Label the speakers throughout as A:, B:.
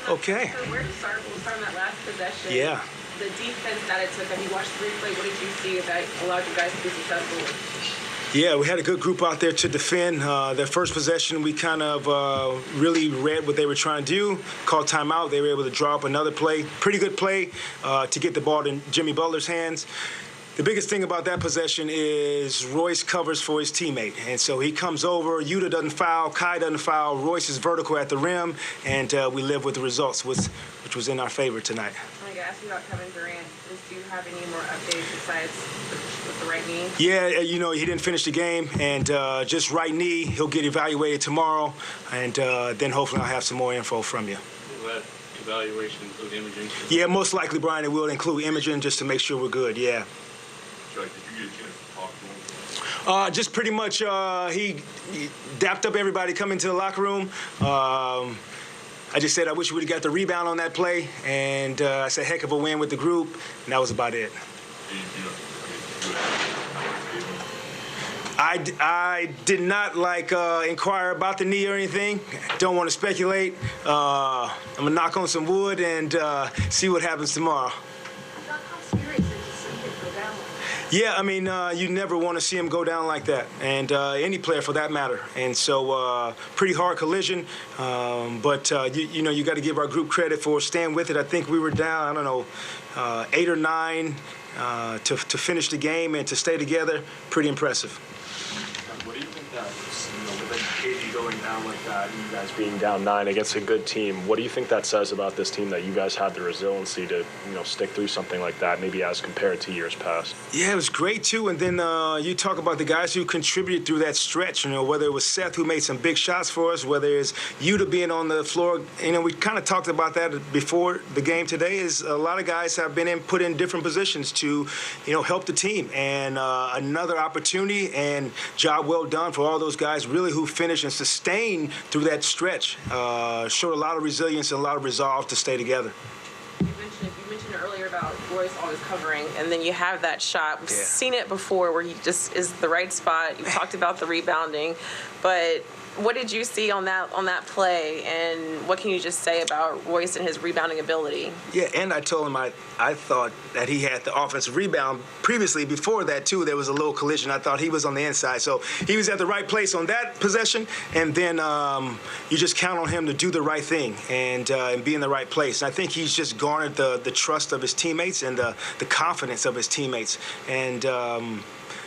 A: Okay.
B: Where to start? We'll start on that last possession.
A: Yeah.
B: The defense that it took. Have you watched the replay? What did you see that allowed you guys to be successful?
A: Yeah, we had a good group out there to defend. Their first possession, we kind of really read what they were trying to do, called timeout. They were able to draw up another play, pretty good play to get the ball in Jimmy Butler's hands. The biggest thing about that possession is Royce covers for his teammate. And so he comes over, Yuta doesn't foul, Kai doesn't foul, Royce is vertical at the rim, and we live with the results, which was in our favor tonight.
B: I wanted to ask you about Kevin Durant. Do you have any more updates besides with the right knee?
A: Yeah, he didn't finish the game, and just right knee. He'll get evaluated tomorrow, and then hopefully I'll have some more info from you.
C: Will that evaluation include imaging?
A: Yeah, most likely, Brian, it will include imaging just to make sure we're good, yeah.
C: Did you get a chance to talk to him?
A: Just pretty much he dapped up everybody coming to the locker room. I just said I wish we would have got the rebound on that play, and I said heck of a win with the group, and that was about it. I did not inquire about the knee or anything. Don't want to speculate. I'm gonna knock on some wood and see what happens tomorrow. Yeah, I mean, you never want to see him go down like that, and any player for that matter. And so, pretty hard collision, but you got to give our group credit for staying with it. I think we were down, I don't know, 8 or 9 to finish the game and to stay together. Pretty impressive.
D: What do you think that, with KD going down like that, and you guys being down 9 against a good team, what do you think that says about this team that you guys had the resiliency to, stick through something like that, maybe as compared to years past?
A: Yeah, it was great too. And then you talk about the guys who contributed through that stretch. Whether it was Seth who made some big shots for us, whether it's Yuta being on the floor. We kind of talked about that before the game today. Is a lot of guys have been put in different positions to, help the team. And another opportunity and job well done for all those guys really who finished and sustained through that stretch. Showed a lot of resilience and a lot of resolve to stay together.
B: You mentioned earlier about Royce always covering, and then you have that shot. We've seen it before where he just is the right spot. You talked about the rebounding, but what did you see on that play, and what can you just say about Royce and his rebounding ability?
A: Yeah, and I told him I thought that he had the offensive rebound previously. Before that, too, there was a little collision. I thought he was on the inside. So he was at the right place on that possession, and then you just count on him to do the right thing and be in the right place. And I think he's just garnered the trust of his teammates and the confidence of his teammates. And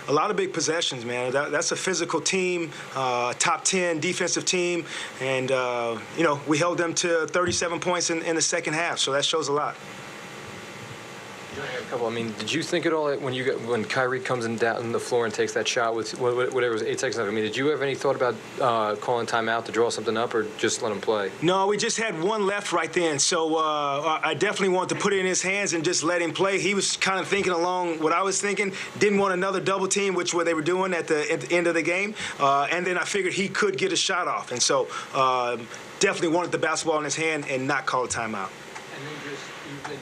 A: a lot of big possessions, man. That's a physical team, top 10 defensive team, and we held them to 37 points in the second half, so that shows a lot.
E: A couple. I mean, did you think at all when Kyrie comes down the floor and takes that shot with whatever it was 8 seconds left? I mean, did you have any thought about calling timeout to draw something up, or just let him play?
A: No, we just had one left right then, so I definitely wanted to put it in his hands and just let him play. He was kind of thinking along what I was thinking. Didn't want another double team, which what they were doing at the end of the game, and then I figured he could get a shot off, and so definitely wanted the basketball in his hand and not call a timeout.
E: And then you've been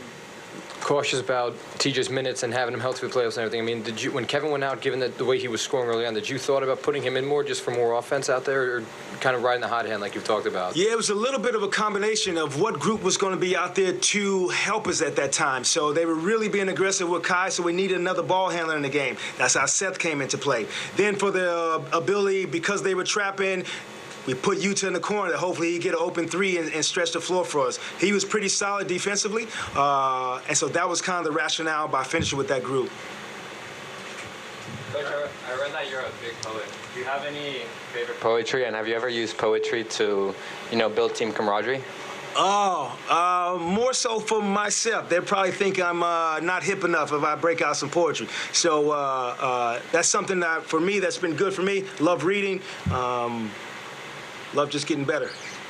E: cautious about TJ's minutes and having him healthy for the playoffs and everything. I mean, when Kevin went out, given the way he was scoring early on, did you thought about putting him in more just for more offense out there, or kind of riding the hot hand like you've talked about?
A: Yeah, it was a little bit of a combination of what group was going to be out there to help us at that time. So they were really being aggressive with Kai, so we needed another ball handler in the game. That's how Seth came into play. Then for the ability, because they were trapping, we put Yuta in the corner that hopefully he'd get an open 3 and stretch the floor for us. He was pretty solid defensively, and so that was kind of the rationale by finishing with that group.
F: Coach, I read that you're a big poet. Do you have any favorite poetry, and have you ever used poetry to, build team camaraderie?
A: More so for myself. They probably think I'm not hip enough if I break out some poetry. So that's something that, for me, that's been good for me. Love reading. Love just getting better.